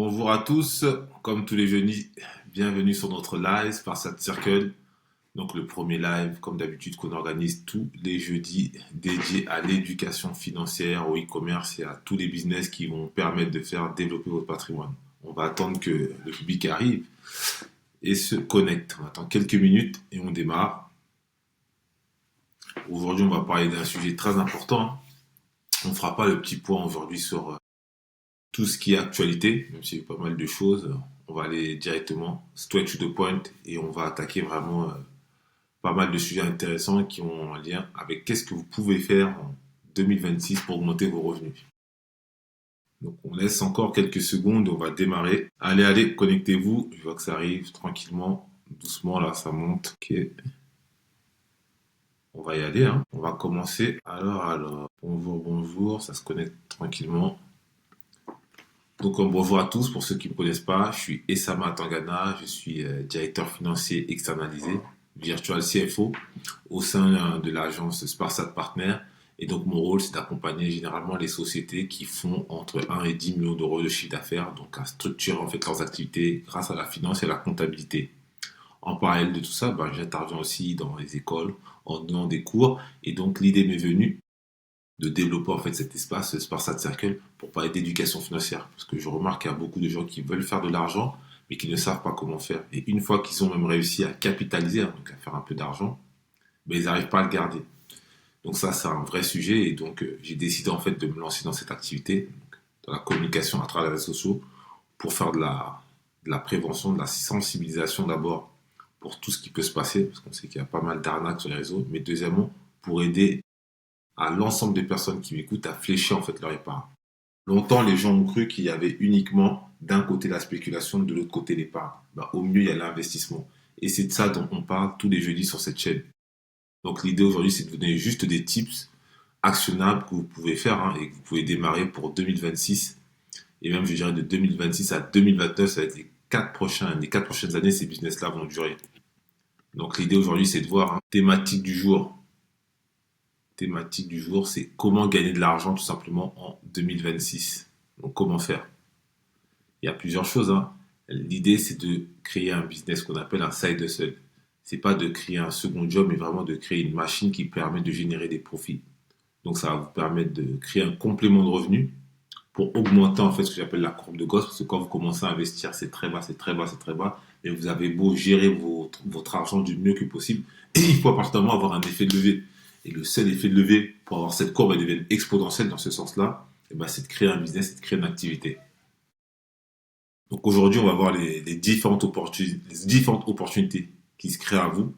Bonjour à tous, comme tous les jeudis, bienvenue sur notre live Sparsak Circle. Donc le premier live, comme d'habitude, qu'on organise tous les jeudis, dédié à l'éducation financière, au e-commerce et à tous les business qui vont permettre de faire développer votre patrimoine. On va attendre que le public arrive et se connecte. On attend quelques minutes et on démarre. Aujourd'hui, on va parler d'un sujet très important. On ne fera pas le petit point aujourd'hui sur tout ce qui est actualité, même s'il y a eu pas mal de choses. On va aller directement straight to the point et on va attaquer vraiment pas mal de sujets intéressants qui ont un lien avec qu'est-ce que vous pouvez faire en 2026 pour augmenter vos revenus. Donc on laisse encore quelques secondes, on va démarrer. Allez, connectez-vous. Je vois que ça arrive tranquillement, doucement là, ça monte. Ok, on va y aller, hein. On va commencer. Alors, bonjour, ça se connecte tranquillement. Donc bonjour à tous, pour ceux qui ne me connaissent pas, je suis Essama Tangana, je suis directeur financier externalisé, Virtual CFO, au sein de l'agence Sparsat Partner. Et donc mon rôle, c'est d'accompagner généralement les sociétés qui font entre 1 et 10 millions d'euros de chiffre d'affaires, donc à structurer en fait leurs activités grâce à la finance et à la comptabilité. En parallèle de tout ça, j'interviens aussi dans les écoles en donnant des cours. Et donc l'idée m'est venue de développer en fait cet espace, ce Sparsat Circle, pour parler d'éducation financière. Parce que je remarque qu'il y a beaucoup de gens qui veulent faire de l'argent, mais qui ne savent pas comment faire. Et une fois qu'ils ont même réussi à capitaliser, hein, donc à faire un peu d'argent, ils n'arrivent pas à le garder. Donc ça, c'est un vrai sujet. Et donc, j'ai décidé en fait de me lancer dans cette activité, donc, dans la communication à travers les réseaux sociaux, pour faire de la prévention, de la sensibilisation d'abord pour tout ce qui peut se passer, parce qu'on sait qu'il y a pas mal d'arnaques sur les réseaux, mais deuxièmement, pour aider à l'ensemble des personnes qui m'écoutent à flécher en fait leur épargne. Longtemps, les gens ont cru qu'il y avait uniquement d'un côté la spéculation, de l'autre côté l'épargne. Au mieux, il y a l'investissement. Et c'est de ça dont on parle tous les jeudis sur cette chaîne. Donc l'idée aujourd'hui, c'est de vous donner juste des tips actionnables que vous pouvez faire, hein, et que vous pouvez démarrer pour 2026. Et même, je dirais, de 2026 à 2029, ça va être les 4 prochaines années, ces business-là vont durer. Donc l'idée aujourd'hui, c'est de voir, hein, thématique du jour, c'est comment gagner de l'argent tout simplement en 2026. Donc comment faire? Il y a plusieurs choses, hein. L'idée, c'est de créer un business qu'on appelle un side hustle. C'est pas de créer un second job, mais vraiment de créer une machine qui permet de générer des profits. Donc ça va vous permettre de créer un complément de revenus pour augmenter en fait ce que j'appelle la courbe de Gauss, parce que quand vous commencez à investir, c'est très bas, c'est très bas, c'est très bas, et vous avez beau gérer votre argent du mieux que possible, et il faut à partir d'un moment avoir un effet de levier. Et le seul effet de levier pour avoir cette courbe, elle devient exponentielle dans ce sens-là, c'est de créer un business, c'est de créer une activité. Donc aujourd'hui, on va voir les différentes opportunités qui se créent à vous.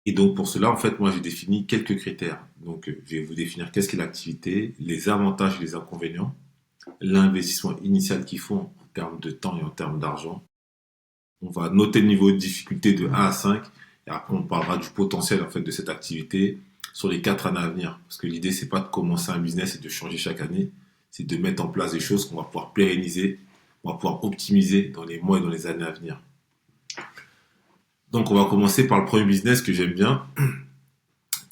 Et donc pour cela, en fait, moi j'ai défini quelques critères. Donc je vais vous définir qu'est-ce qu'est l'activité, les avantages et les inconvénients, l'investissement initial qu'ils font en termes de temps et en termes d'argent. On va noter le niveau de difficulté de 1 à 5 et après on parlera du potentiel en fait de cette activité sur les 4 années à venir. Parce que l'idée c'est pas de commencer un business et de changer chaque année, c'est de mettre en place des choses qu'on va pouvoir pérenniser, on va pouvoir optimiser dans les mois et dans les années à venir. Donc on va commencer par le premier business que j'aime bien,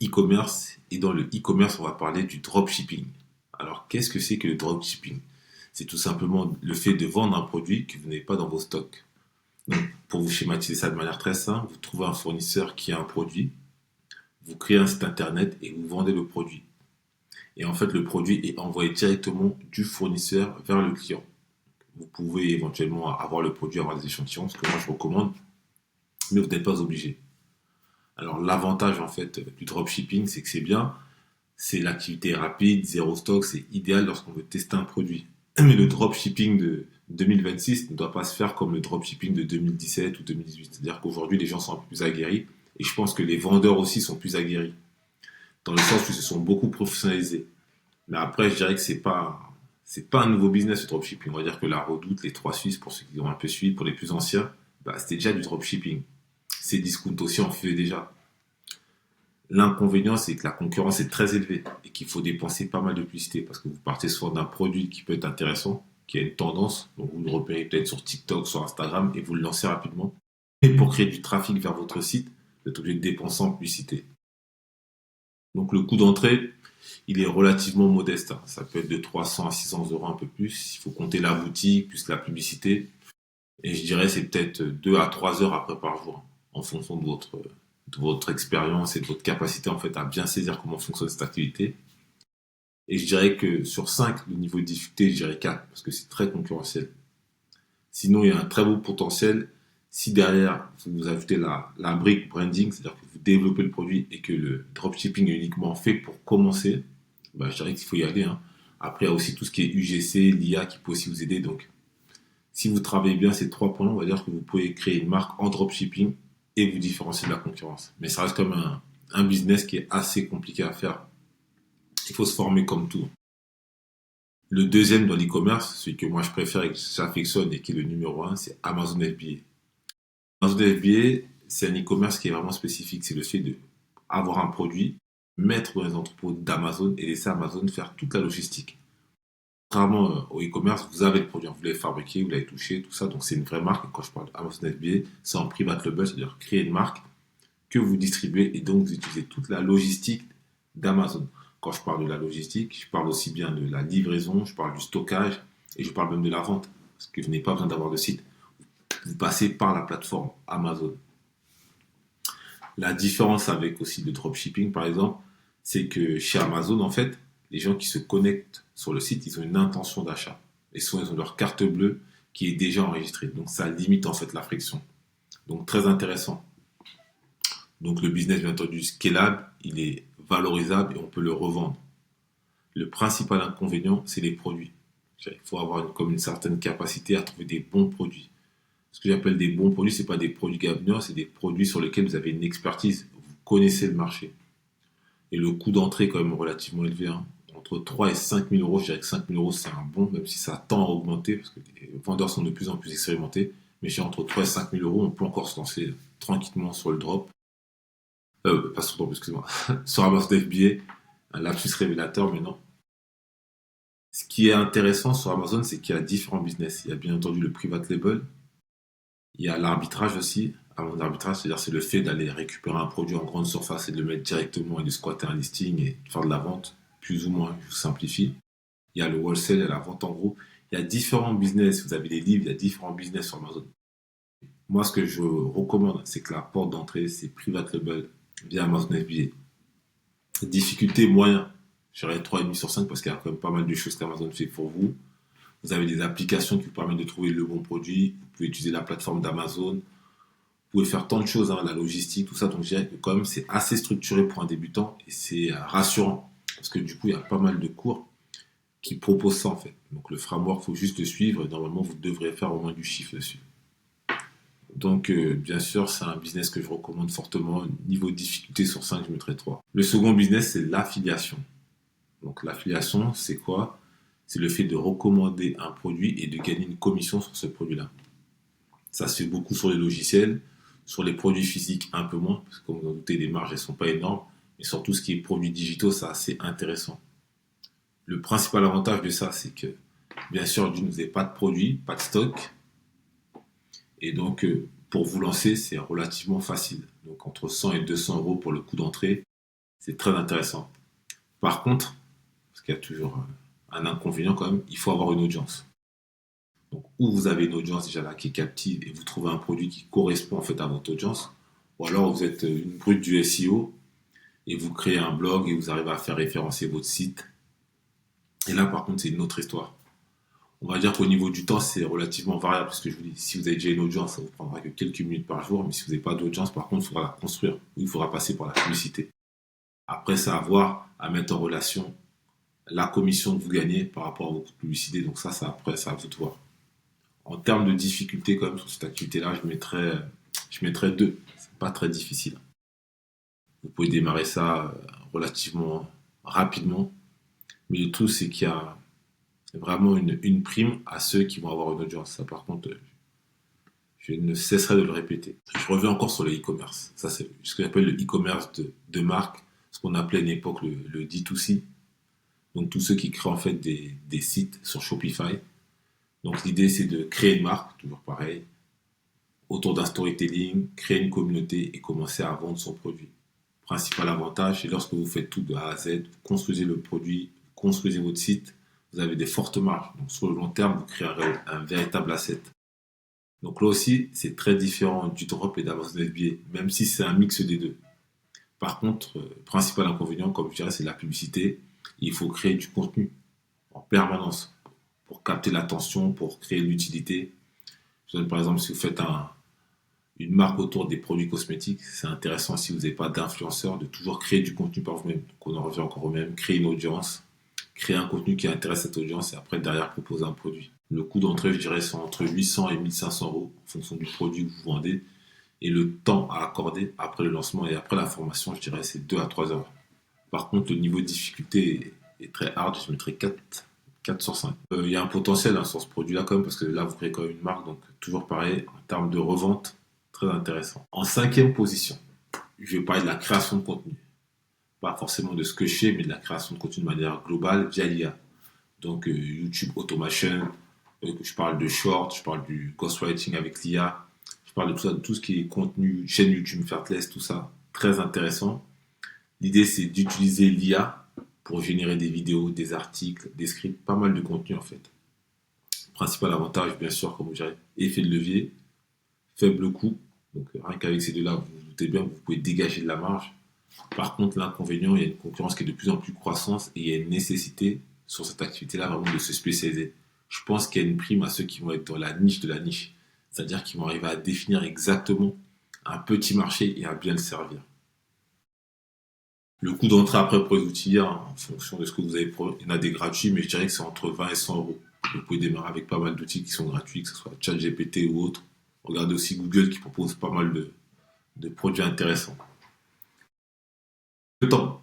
e-commerce. Et dans le e-commerce, on va parler du dropshipping. Alors qu'est-ce que c'est que le dropshipping? C'est tout simplement le fait de vendre un produit que vous n'avez pas dans vos stocks. Donc, pour vous schématiser ça de manière très simple, vous trouvez un fournisseur qui a un produit, vous créez un site internet et vous vendez le produit. Et en fait, le produit est envoyé directement du fournisseur vers le client. Vous pouvez éventuellement avoir le produit, avoir des échantillons, ce que moi je recommande, mais vous n'êtes pas obligé. Alors l'avantage en fait du dropshipping, c'est que c'est bien, c'est l'activité rapide, zéro stock, c'est idéal lorsqu'on veut tester un produit. Mais le dropshipping de 2026 ne doit pas se faire comme le dropshipping de 2017 ou 2018. C'est-à-dire qu'aujourd'hui, les gens sont un peu plus aguerris et je pense que les vendeurs aussi sont plus aguerris, dans le sens où ils se sont beaucoup professionnalisés. Mais après, je dirais que c'est pas un nouveau business le dropshipping. On va dire que la Redoute, les Trois Suisses, pour ceux qui ont un peu suivi, pour les plus anciens, c'était déjà du dropshipping. Ces discounts aussi en faisaient déjà. L'inconvénient, c'est que la concurrence est très élevée et qu'il faut dépenser pas mal de publicité parce que vous partez soit d'un produit qui peut être intéressant, qui a une tendance, donc vous le repérez peut-être sur TikTok, sur Instagram et vous le lancez rapidement. Et pour créer du trafic vers votre site, vous êtes obligé de dépenser en publicité. Donc le coût d'entrée, Il est relativement modeste, hein. Ça peut être de 300 à 600 euros, un peu plus. Il faut compter la boutique, plus la publicité. Et je dirais c'est peut-être 2 à 3 heures après par jour, hein, en fonction de votre expérience et de votre capacité en fait à bien saisir comment fonctionne cette activité. Et je dirais que sur 5, le niveau de difficulté, je dirais 4, parce que c'est très concurrentiel. Sinon, il y a un très beau potentiel si derrière vous ajoutez la brique branding, c'est-à-dire que vous développez le produit et que le dropshipping est uniquement fait pour commencer, bah, je dirais qu'il faut y aller, hein. Après, il y a aussi tout ce qui est UGC, l'IA qui peut aussi vous aider. Donc, si vous travaillez bien ces 3 points, on va dire que vous pouvez créer une marque en dropshipping et vous différencier de la concurrence. Mais ça reste comme un business qui est assez compliqué à faire. Il faut se former comme tout. Le deuxième dans l'e-commerce, celui que moi je préfère et que j'affectionne et qui est le numéro un, c'est Amazon FBA. Amazon FBA, c'est un e-commerce qui est vraiment spécifique. C'est le fait d'avoir un produit, mettre dans les entrepôts d'Amazon et laisser Amazon faire toute la logistique. Contrairement au e-commerce, vous avez le produit, vous l'avez fabriqué, vous l'avez touché, tout ça. Donc c'est une vraie marque. Et quand je parle d'Amazon FBA, c'est en private label, c'est-à-dire créer une marque que vous distribuez et donc vous utilisez toute la logistique d'Amazon. Quand je parle de la logistique, je parle aussi bien de la livraison, je parle du stockage et je parle même de la vente. Parce que vous n'avez pas besoin d'avoir de site. Vous passez par la plateforme Amazon. La différence avec aussi le dropshipping, par exemple, c'est que chez Amazon, en fait, les gens qui se connectent sur le site, ils ont une intention d'achat. Et souvent, ils ont leur carte bleue qui est déjà enregistrée. Donc, ça limite en fait la friction. Donc, très intéressant. Donc, le business, bien entendu, scalable, il est valorisable et on peut le revendre. Le principal inconvénient, c'est les produits. Il faut avoir comme une certaine capacité à trouver des bons produits. Ce que j'appelle des bons produits, ce n'est pas des produits gagnants, c'est des produits sur lesquels vous avez une expertise, vous connaissez le marché. Et le coût d'entrée est quand même relativement élevé, hein. Entre 3 et 5 000 euros, je dirais que 5 000 euros c'est un bon, même si ça tend à augmenter, parce que les vendeurs sont de plus en plus expérimentés. Mais je dirais entre 3 et 5 000 euros, on peut encore se lancer tranquillement sur le drop. Pas sur le drop, excuse-moi. Sur Amazon FBA, un lapsus révélateur, mais non. Ce qui est intéressant sur Amazon, c'est qu'il y a différents business. Il y a bien entendu le private label, il y a l'arbitrage aussi. Avant l'arbitrage, c'est-à-dire c'est le fait d'aller récupérer un produit en grande surface et de le mettre directement et de squatter un listing et de faire de la vente, plus ou moins, je vous simplifie. Il y a le wholesale, il y a la vente en gros. Il y a différents business, vous avez des livres, il y a différents business sur Amazon. Moi, ce que je recommande, c'est que la porte d'entrée, c'est private label via Amazon FBA. Difficulté moyen, je dirais 3,5 sur 5 parce qu'il y a quand même pas mal de choses qu'Amazon fait pour vous. Vous avez des applications qui vous permettent de trouver le bon produit. Vous pouvez utiliser la plateforme d'Amazon. Vous pouvez faire tant de choses, hein, la logistique, tout ça. Donc, je dirais que quand même, c'est assez structuré pour un débutant et c'est rassurant. Parce que du coup, il y a pas mal de cours qui proposent ça, en fait. Donc, le framework, il faut juste le suivre et normalement, vous devrez faire au moins du chiffre dessus. Donc, bien sûr, c'est un business que je recommande fortement. Niveau de difficulté sur 5, je mettrais 3. Le second business, c'est l'affiliation. Donc, l'affiliation, c'est quoi? C'est le fait de recommander un produit et de gagner une commission sur ce produit-là. Ça se fait beaucoup sur les logiciels, sur les produits physiques un peu moins, parce que comme vous en doutez, les marges ne sont pas énormes, mais sur tout ce qui est produits digitaux, c'est assez intéressant. Le principal avantage de ça, c'est que, bien sûr, vous n'avez pas de produit, pas de stock, et donc pour vous lancer, c'est relativement facile. Donc entre 100 et 200 euros pour le coût d'entrée, c'est très intéressant. Par contre, parce qu'il y a toujours un inconvénient quand même, il faut avoir une audience. Donc, ou vous avez une audience déjà là qui est captive et vous trouvez un produit qui correspond en fait à votre audience, ou alors vous êtes une brute du SEO et vous créez un blog et vous arrivez à faire référencer votre site. Et là, par contre, c'est une autre histoire. On va dire qu'au niveau du temps, c'est relativement variable parce que je vous dis, si vous avez déjà une audience, ça vous prendra que quelques minutes par jour, mais si vous n'avez pas d'audience, par contre, il faudra la construire ou il faudra passer par la publicité. Après, c'est à voir, à mettre en relation la commission que vous gagnez par rapport à votre publicité. Donc ça après, ça à vous de voir. En termes de difficulté quand même sur cette activité-là, je mettrais 2. C'est pas très difficile. Vous pouvez démarrer ça relativement rapidement. Mais le tout, c'est qu'il y a vraiment une prime à ceux qui vont avoir une audience. Ça, par contre, je ne cesserai de le répéter. Je reviens encore sur le e-commerce. Ça, c'est ce que j'appelle le e-commerce de marque, ce qu'on appelait à une époque le D2C. Donc, tous ceux qui créent en fait des sites sur Shopify. Donc l'idée c'est de créer une marque, toujours pareil, autour d'un storytelling, créer une communauté et commencer à vendre son produit. Principal avantage, c'est lorsque vous faites tout de A à Z, vous construisez le produit, construisez votre site, vous avez des fortes marges. Donc sur le long terme, vous créez un véritable asset. Donc là aussi, c'est très différent du drop et d'Amazon FBA, même si c'est un mix des deux. Par contre, principal inconvénient, comme je dirais, c'est la publicité. Il faut créer du contenu en permanence pour capter l'attention, pour créer l'utilité. Je donne par exemple, si vous faites une marque autour des produits cosmétiques, c'est intéressant si vous n'avez pas d'influenceur de toujours créer du contenu par vous-même. Donc on en revient encore au même, créer une audience, créer un contenu qui intéresse cette audience et après derrière proposer un produit. Le coût d'entrée, je dirais, c'est entre 800 et 1500 euros en fonction du produit que vous vendez. Et le temps à accorder après le lancement et après la formation, je dirais, c'est 2 à 3 heures. Par contre, le niveau de difficulté est très hard, je mettrais 4 sur 5. Il y a un potentiel sur ce produit-là quand même, parce que là, vous créez quand même une marque, donc toujours pareil, en termes de revente, très intéressant. En cinquième position, je vais parler de la création de contenu. Pas forcément de ce que je fais, mais de la création de contenu de manière globale via l'IA. Donc YouTube Automation, je parle de short, je parle du ghostwriting avec l'IA, je parle de tout ça, de tout ce qui est contenu, chaîne YouTube, Fairless, tout ça, très intéressant. L'idée, c'est d'utiliser l'IA pour générer des vidéos, des articles, des scripts, pas mal de contenu en fait. Principal avantage, bien sûr, comme je dirais, effet de levier, faible coût. Donc rien qu'avec ces deux-là, vous vous doutez bien que vous pouvez dégager de la marge. Par contre, l'inconvénient, il y a une concurrence qui est de plus en plus croissante et il y a une nécessité sur cette activité-là vraiment de se spécialiser. Je pense qu'il y a une prime à ceux qui vont être dans la niche de la niche. C'est-à-dire qu'ils vont arriver à définir exactement un petit marché et à bien le servir. Le coût d'entrée après pour les outils, en fonction de ce que vous avez, il y en a des gratuits, mais je dirais que c'est entre 20 et 100 euros. Vous pouvez démarrer avec pas mal d'outils qui sont gratuits, que ce soit ChatGPT ou autre. Regardez aussi Google qui propose pas mal de produits intéressants. Le temps,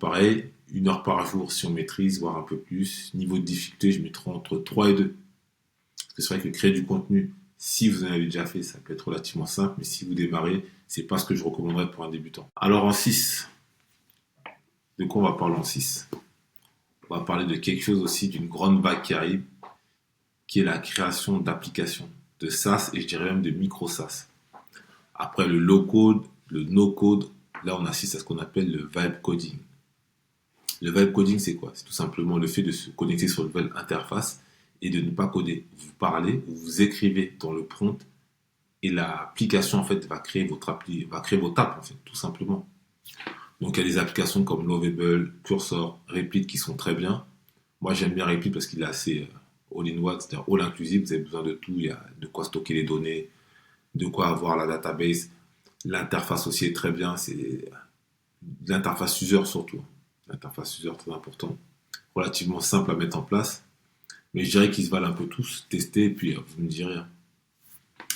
pareil, 1 heure par jour si on maîtrise, voire un peu plus. Niveau de difficulté, je mettrai entre 3 et 2. Parce que c'est vrai que créer du contenu, si vous en avez déjà fait, ça peut être relativement simple, mais si vous démarrez, c'est pas ce que je recommanderais pour un débutant. Alors en 6, de quoi on va parler en 6? On va parler de quelque chose aussi, d'une grande vague qui arrive, qui est la création d'applications, de SaaS et je dirais même de micro-SaaS. Après le low-code, le no-code, là on assiste à ce qu'on appelle le vibe coding. Le vibe coding, c'est quoi? C'est tout simplement le fait de se connecter sur une nouvelle interface et de ne pas coder. Vous parlez, vous écrivez dans le prompt et l'application en fait va créer votre appli, va créer votre app en fait, tout simplement. Donc il y a des applications comme Lovable, Cursor, Replit qui sont très bien. Moi j'aime bien Replit parce qu'il est assez all-in-one, c'est-à-dire all-inclusive. Vous avez besoin de tout. Il y a de quoi stocker les données, de quoi avoir la database. L'interface aussi est très bien. C'est l'interface user surtout. L'interface user très important. Relativement simple à mettre en place. Mais je dirais qu'ils se valent un peu tous. Tester et puis vous me direz.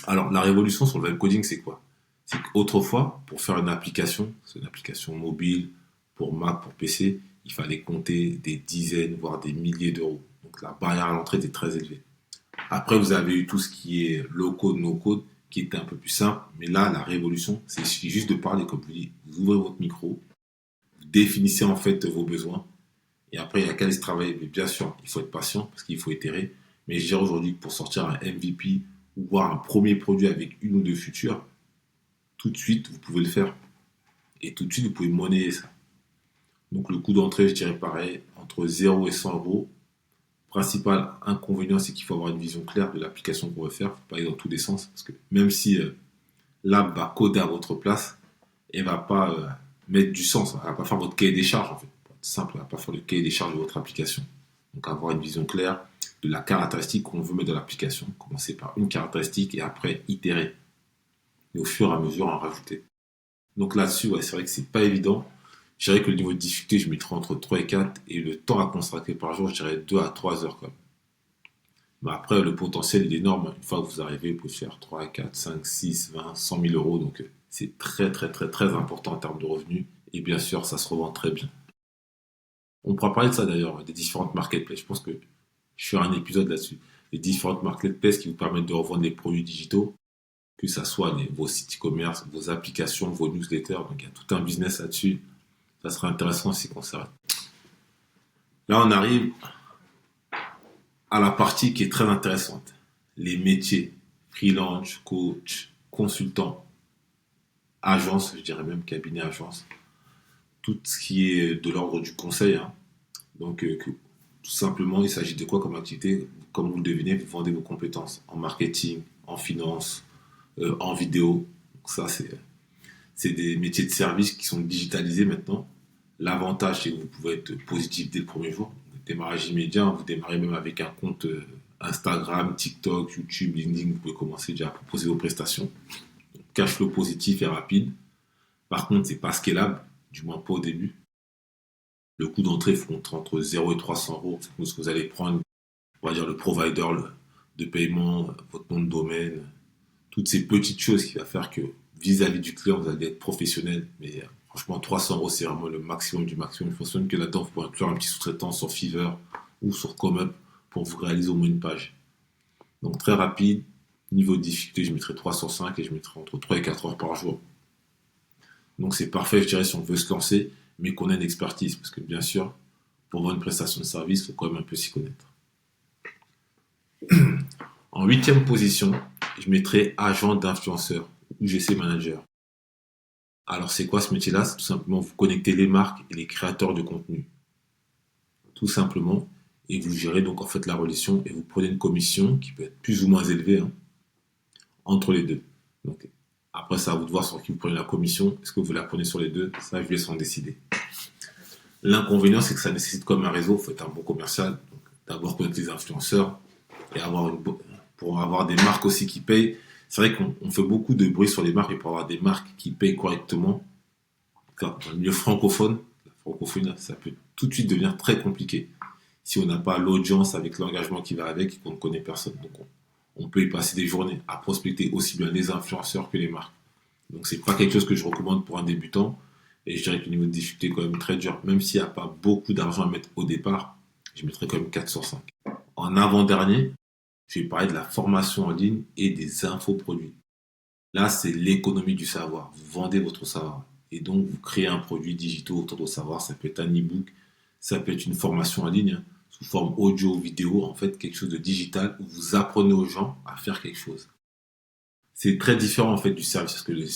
Alors la révolution sur le web coding c'est quoi? C'est qu'autrefois, pour faire une application, c'est une application mobile, pour Mac, pour PC, il fallait compter des dizaines, voire des milliers d'euros. Donc la barrière à l'entrée était très élevée. Après, vous avez eu tout ce qui est low-code, no-code, qui était un peu plus simple. Mais là, la révolution, c'est il suffit juste de parler, comme vous dites. Vous ouvrez votre micro, vous définissez en fait vos besoins. Et après, il n'y a qu'à aller se travailler. Mais bien sûr, il faut être patient, parce qu'il faut itérer. Mais je dirais aujourd'hui que pour sortir un MVP, ou voir un premier produit avec une ou deux features, tout de suite, vous pouvez le faire. Et tout de suite, vous pouvez monnayer ça. Donc le coût d'entrée, je dirais pareil, entre 0 et 100 euros. Principal inconvénient, c'est qu'il faut avoir une vision claire de l'application qu'on veut faire. Il ne faut pas aller dans tous les sens. Parce que même si l'app va coder à votre place, elle ne va pas mettre du sens. Elle ne va pas faire votre cahier des charges, en fait. C'est simple, elle ne va pas faire le cahier des charges de votre application. Donc avoir une vision claire de la caractéristique qu'on veut mettre dans l'application. Commencer par une caractéristique et après itérer. Et au fur et à mesure, en rajouter. Donc là-dessus, ouais, c'est vrai que c'est pas évident. Je dirais que le niveau de difficulté, je mettrais entre 3 et 4. Et le temps à consacrer par jour, je dirais 2 à 3 heures quand même. Mais après, le potentiel il est énorme. Une fois que vous arrivez, vous pouvez faire 3, 4, 5, 6, 20, 100 000 euros. Donc c'est très très très très important en termes de revenus. Et bien sûr, ça se revend très bien. On pourra parler de ça d'ailleurs, des différentes marketplaces. Je pense que je ferai un épisode là-dessus. Les différentes marketplaces qui vous permettent de revendre les produits digitaux, que ce soit vos sites e-commerce, vos applications, vos newsletters. Donc il y a tout un business là-dessus. Ça sera intéressant aussi qu'on s'arrête. Là, on arrive à la partie qui est très intéressante. Les métiers, freelance, coach, consultant, agence, je dirais même cabinet agence. tout ce qui est de l'ordre du conseil, hein. Donc, tout simplement, il s'agit de quoi comme activité? Comme vous le devinez, vous vendez vos compétences en marketing, en finance, en vidéo. Donc ça, c'est des métiers de service qui sont digitalisés maintenant. L'avantage, c'est que vous pouvez être positif dès le premier jour. Démarrage immédiat, vous démarrez même avec un compte Instagram, TikTok, YouTube, LinkedIn. Vous pouvez commencer déjà à proposer vos prestations. Cash flow positif et rapide. Par contre, c'est pas scalable, du moins pas au début. Le coût d'entrée compte entre 0 et 300 euros. C'est ce que vous allez prendre, on va dire, le provider de paiement, votre nom de domaine, toutes ces petites choses qui vont faire que vis-à-vis du client, vous allez être professionnel. Mais franchement, 300 euros, c'est vraiment le maximum du maximum. Il faut même que là-dedans, vous pouvez inclure un petit sous-traitant sur Fiverr ou sur ComeUp pour vous réaliser au moins une page. Donc très rapide. Niveau de difficulté, je mettrai 3 sur 5 et je mettrai entre 3 et 4 heures par jour. Donc c'est parfait, je dirais, si on veut se lancer, mais qu'on ait une expertise. Parce que bien sûr, pour avoir une prestation de service, il faut quand même un peu s'y connaître. En huitième position, je mettrai agent d'influenceur ou GC manager. Alors c'est quoi ce métier-là? C'est tout simplement vous connecter les marques et les créateurs de contenu. Tout simplement. Et vous gérez donc en fait la relation et vous prenez une commission qui peut être plus ou moins élevée, hein, entre les deux. Donc, après, c'est à vous de voir sur qui vous prenez la commission. Est-ce que vous la prenez sur les deux? Ça, je laisse en décider. L'inconvénient, c'est que ça nécessite comme un réseau. Il faut être un bon commercial. Donc, d'abord connaître les influenceurs et pour avoir des marques aussi qui payent. C'est vrai qu'on fait beaucoup de bruit sur les marques et pour avoir des marques qui payent correctement, dans le milieu francophone, la francophonie, ça peut tout de suite devenir très compliqué si on n'a pas l'audience avec l'engagement qui va avec et qu'on ne connaît personne. Donc, on peut y passer des journées à prospecter aussi bien les influenceurs que les marques. Donc c'est pas quelque chose que je recommande pour un débutant. Et je dirais que le niveau de difficulté est quand même très dur. Même s'il n'y a pas beaucoup d'argent à mettre au départ, je mettrais quand même 4 sur 5. En avant-dernier, je vais parler de la formation en ligne et des infoproduits. Là, c'est l'économie du savoir. Vous vendez votre savoir. Et donc, vous créez un produit digital autour de votre savoir. Ça peut être un e-book, ça peut être une formation en ligne, hein, sous forme audio ou vidéo, en fait, quelque chose de digital où vous apprenez aux gens à faire quelque chose. C'est très différent, en fait, du service, parce que le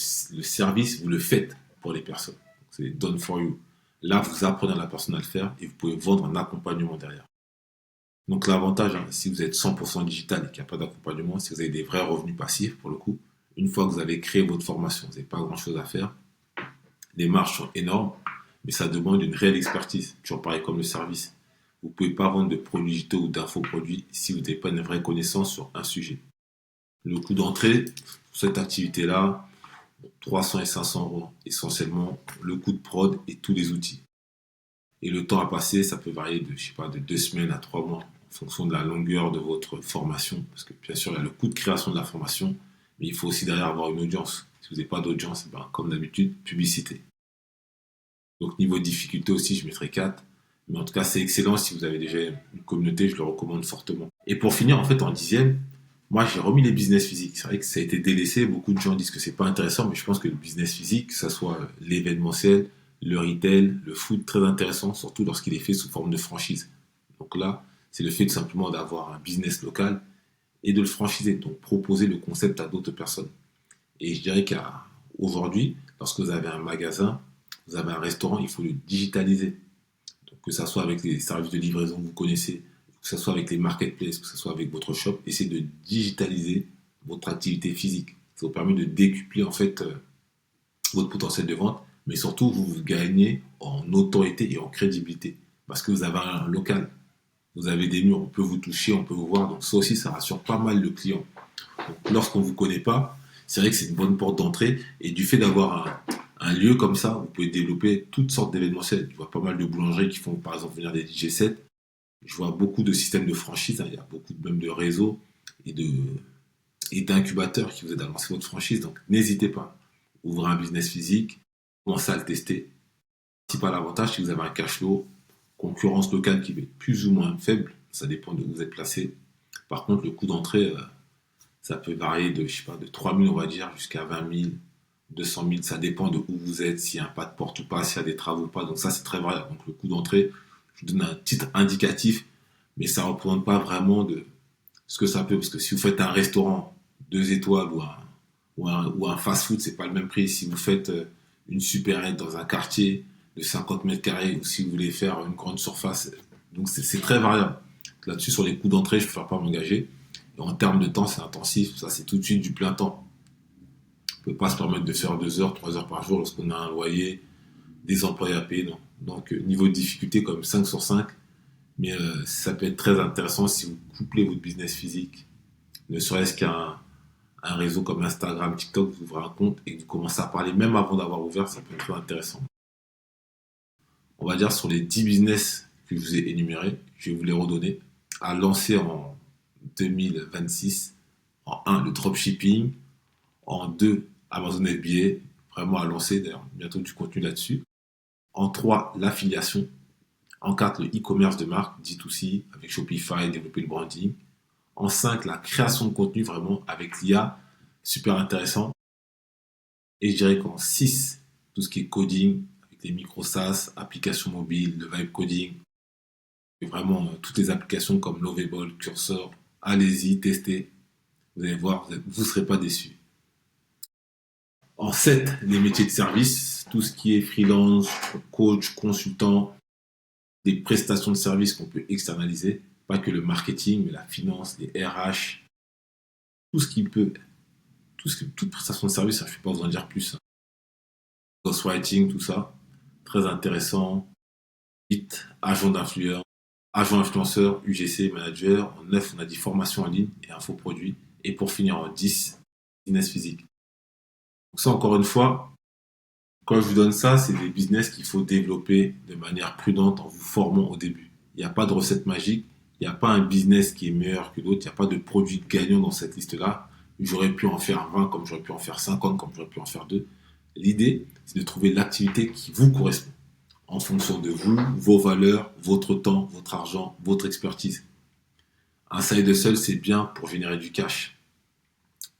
service, vous le faites pour les personnes. C'est done for you. Là, vous apprenez à la personne à le faire et vous pouvez vendre un accompagnement derrière. Donc, l'avantage, hein, si vous êtes 100% digital et qu'il n'y a pas d'accompagnement, si vous avez des vrais revenus passifs, pour le coup, une fois que vous avez créé votre formation, vous n'avez pas grand-chose à faire. Les marges sont énormes, mais ça demande une réelle expertise. Toujours pareil comme le service. Vous ne pouvez pas vendre de produits digitaux ou d'infoproduits si vous n'avez pas une vraie connaissance sur un sujet. Le coût d'entrée pour cette activité-là, 300 et 500 euros, essentiellement le coût de prod et tous les outils. Et le temps à passer, ça peut varier de 2 semaines à 3 mois, en fonction de la longueur de votre formation. Parce que bien sûr, il y a le coût de création de la formation, mais il faut aussi derrière avoir une audience. Si vous n'avez pas d'audience, comme d'habitude, publicité. Donc niveau de difficulté aussi, je mettrai 4. Mais en tout cas, c'est excellent si vous avez déjà une communauté, je le recommande fortement. Et pour finir, en fait, en 10e, moi, j'ai remis les business physiques. C'est vrai que ça a été délaissé. Beaucoup de gens disent que c'est pas intéressant, mais je pense que le business physique, que ça soit l'événementiel, le retail, le food, très intéressant, surtout lorsqu'il est fait sous forme de franchise. Donc là, c'est le fait tout simplement d'avoir un business local et de le franchiser, donc proposer le concept à d'autres personnes. Et je dirais qu'aujourd'hui, lorsque vous avez un magasin, vous avez un restaurant, il faut le digitaliser. Donc, que ça soit avec les services de livraison que vous connaissez, que ce soit avec les marketplaces, que ce soit avec votre shop, essayez de digitaliser votre activité physique. Ça vous permet de décupler en fait votre potentiel de vente, mais surtout vous gagnez en autorité et en crédibilité parce que vous avez un local, vous avez des murs, on peut vous toucher, on peut vous voir, donc ça aussi ça rassure pas mal le client. Donc, lorsqu'on ne vous connaît pas, c'est vrai que c'est une bonne porte d'entrée et du fait d'avoir un lieu comme ça, vous pouvez développer toutes sortes d'événementiels. Je vois pas mal de boulangeries qui font par exemple venir des DJ sets. Je vois beaucoup de systèmes de franchise, hein. Il y a beaucoup même de réseaux et d'incubateurs qui vous aident à lancer votre franchise. Donc n'hésitez pas. Ouvrez un business physique, commencez à le tester. Si pas l'avantage, si vous avez un cash flow, concurrence locale qui va être plus ou moins faible, ça dépend de où vous êtes placé. Par contre, le coût d'entrée, ça peut varier de 3 000 on va dire jusqu'à 20 000, 200 000, ça dépend de où vous êtes, s'il y a un pas de porte ou pas, s'il y a des travaux ou pas. Donc ça, c'est très variable. Donc le coût d'entrée, je vous donne un titre indicatif, mais ça ne représente pas vraiment de ce que ça peut. Parce que si vous faites un restaurant 2 étoiles ou un fast-food, c'est pas le même prix. Si vous faites une supérette dans un quartier, de 50 mètres carrés ou si vous voulez faire une grande surface. Donc c'est très variable. Là-dessus, sur les coûts d'entrée, je ne préfère pas m'engager. Et en termes de temps, c'est intensif. Ça, c'est tout de suite du plein temps. On ne peut pas se permettre de faire 2 heures, 3 heures par jour lorsqu'on a un loyer, des employés à payer. Non. Donc, niveau de difficulté, comme 5 sur 5. Mais ça peut être très intéressant si vous couplez votre business physique, ne serait-ce qu'un réseau comme Instagram, TikTok, vous ouvrez un compte et que vous commencez à parler même avant d'avoir ouvert, ça peut être très intéressant. On va dire sur les 10 business que je vous ai énumérés, je vais vous les redonner, à lancer en 2026. En 1, le dropshipping. En 2, Amazon FBA, vraiment à lancer, d'ailleurs, bientôt du contenu là-dessus. En 3, l'affiliation. En 4, le e-commerce de marque, D2C, avec Shopify, développer le branding. En 5, la création de contenu, vraiment, avec l'IA, super intéressant. Et je dirais qu'en 6, tout ce qui est coding, avec les micro SaaS, applications mobiles, le vibe coding, et vraiment toutes les applications comme Lovable, Cursor, allez-y, testez. Vous allez voir, vous ne serez pas déçus. En 7, les métiers de service, tout ce qui est freelance, coach, consultant, des prestations de services qu'on peut externaliser, pas que le marketing, mais la finance, les RH, tout ce qui peut, toute prestation de service, je ne vais pas vous en dire plus. Ghostwriting, tout ça, très intéressant. 8, agent d'influeur, agent influenceur, UGC, manager. En 9, on a dit formation en ligne et infoproduits. Et pour finir en 10, business physique. Donc ça, encore une fois, quand je vous donne ça, c'est des business qu'il faut développer de manière prudente en vous formant au début. Il n'y a pas de recette magique, il n'y a pas un business qui est meilleur que l'autre, il n'y a pas de produit gagnant dans cette liste-là. J'aurais pu en faire 20 comme j'aurais pu en faire 50 comme j'aurais pu en faire 2. L'idée, c'est de trouver l'activité qui vous correspond en fonction de vous, vos valeurs, votre temps, votre argent, votre expertise. Un side hustle, c'est bien pour générer du cash.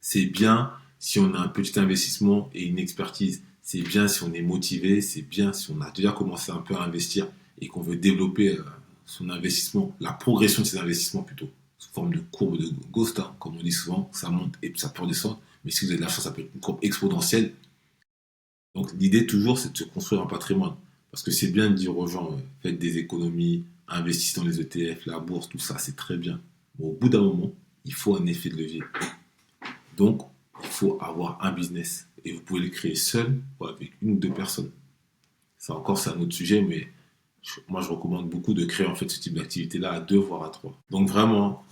C'est bien si on a un petit investissement et une expertise. C'est bien si on est motivé. C'est bien si on a déjà commencé un peu à investir et qu'on veut développer son investissement, la progression de ses investissements plutôt, sous forme de courbe de Gauss, hein, comme on dit souvent, ça monte et ça peut redescendre. Mais si vous avez de la chance, ça peut être une courbe exponentielle. Donc l'idée toujours, c'est de se construire un patrimoine. Parce que c'est bien de dire aux gens, faites des économies, investissez dans les ETF, la bourse, tout ça, c'est très bien. Mais au bout d'un moment, il faut un effet de levier. Donc, il faut avoir un business. Et vous pouvez le créer seul ou avec une ou deux personnes. Ça encore, c'est un autre sujet, mais moi, je recommande beaucoup de créer en fait ce type d'activité-là à 2 voire à 3. Donc vraiment,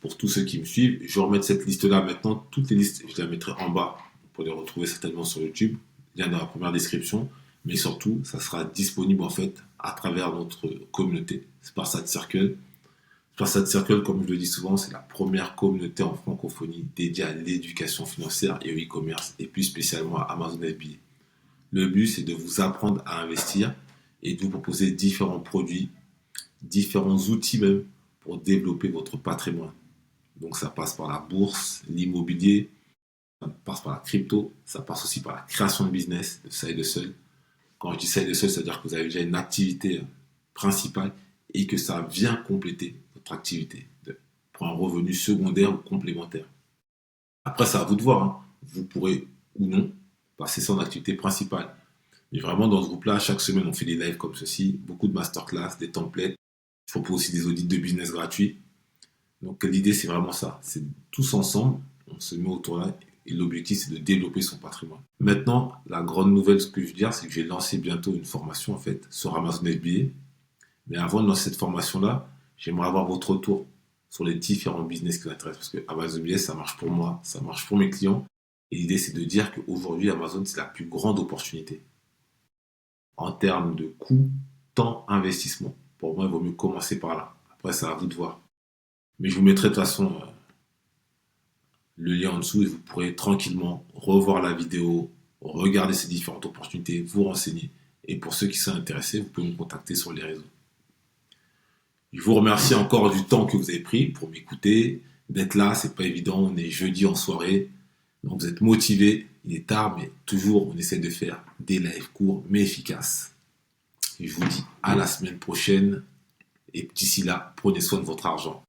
pour tous ceux qui me suivent, je vais remettre cette liste-là maintenant. Toutes les listes, je les mettrai en bas pour les retrouver certainement sur YouTube. Lien dans la première description. Mais surtout, ça sera disponible en fait à travers notre communauté. Sparsat Circle. Sparsat Circle, comme je le dis souvent, c'est la première communauté en francophonie dédiée à l'éducation financière et au e-commerce, et plus spécialement à Amazon FBA. Le but, c'est de vous apprendre à investir et de vous proposer différents produits, différents outils même pour développer votre patrimoine. Donc ça passe par la bourse, l'immobilier, ça passe par la crypto, ça passe aussi par la création de business, de side hustle. Quand je dis side hustle, c'est-à-dire que vous avez déjà une activité principale et que ça vient compléter votre activité pour un revenu secondaire ou complémentaire. Après, c'est à vous de voir. Hein. Vous pourrez ou non passer ça en activité principale. Mais vraiment, dans ce groupe-là, chaque semaine, on fait des lives comme ceci, beaucoup de masterclass, des templates. Je propose aussi des audits de business gratuits. Donc, l'idée, c'est vraiment ça. C'est tous ensemble, on se met autour là et l'objectif, c'est de développer son patrimoine. Maintenant, la grande nouvelle, ce que je veux dire, c'est que je vais lancer bientôt une formation, en fait, sur Amazon FBA. Mais avant de lancer cette formation-là, j'aimerais avoir votre retour sur les différents business qui vous intéressent. Parce que Amazon FBA, ça marche pour moi, ça marche pour mes clients. Et l'idée, c'est de dire qu'aujourd'hui, Amazon, c'est la plus grande opportunité. En termes de coût, temps, investissement. Pour moi, il vaut mieux commencer par là. Après, c'est à vous de voir. Mais je vous mettrai de toute façon le lien en dessous et vous pourrez tranquillement revoir la vidéo, regarder ces différentes opportunités, vous renseigner. Et pour ceux qui sont intéressés, vous pouvez me contacter sur les réseaux. Je vous remercie encore du temps que vous avez pris pour m'écouter, d'être là, c'est pas évident, on est jeudi en soirée, donc vous êtes motivés, il est tard, mais toujours on essaie de faire des lives courts mais efficaces. Et je vous dis à la semaine prochaine, et d'ici là, prenez soin de votre argent.